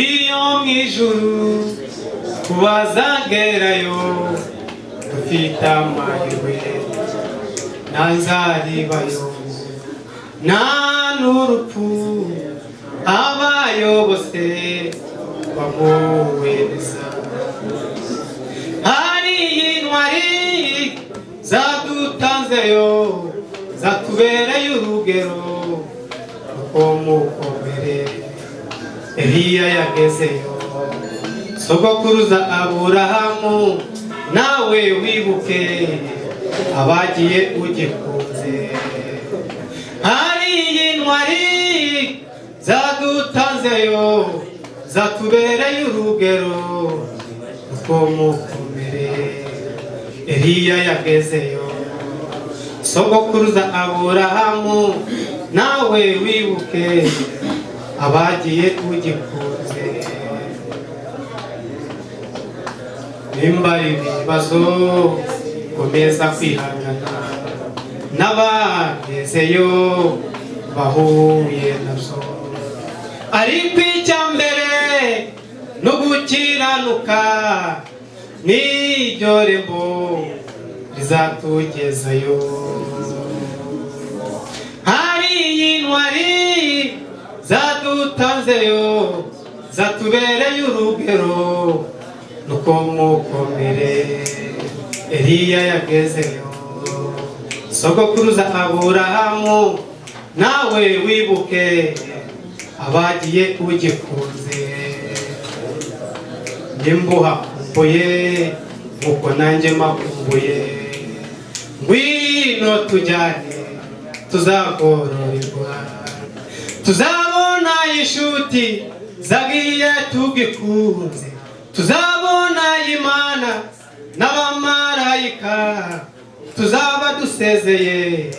iyo mwijuru kubazagerayo dufite amahirwe ntazaribayo nta n'urupfu abayo bose bamuweza hari intwari zadutanzeyo zatubereye urugero uko mukomere Eliya yagezeyo sogokuruza Aburahamu nawe wibuke abagiye ugikunze hari intwari zadutanzeyo zatubereye urugero uko mukomere Eliya yagezeyo sogokuruza Aburahamu nawe wibuke abagiye ugikunze nimba ibibazo komeza kwihangana n'abagezeyo bahuye nabyo ariko icyambere no gukiranuka n'iryo rembo rizatugezayo hari intwari zadutanzeyo zatubereye urugero nuko mukomere Eliya yagezeyo sogokuruza Aburahamu nawe wibuke abagiye ugikunze nimbuha kumbuye nkuko nanjye makumbuye ngwino tujyane tuzagororerwa tuzabona inshuti zagiye tugikunze tuzabona Imana n'abamarayika tuzaba dusezeye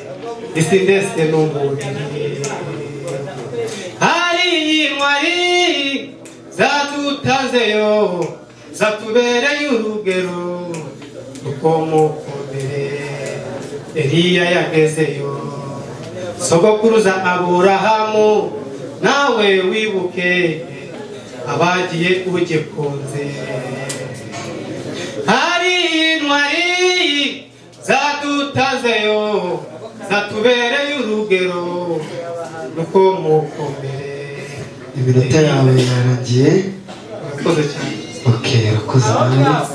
isi ndetse n'umubiri hari intwari zadutanzeyo zatubereye urugero uko mukomere Eliya yagezeyo sogokuruza Aburahamu nawe wibuke abagiye ugikunze hari intwari zadutanzeyo zatubereye urugero nuko mukomere iminota yawe yarangiye urakoze cyane okay urakoze nawe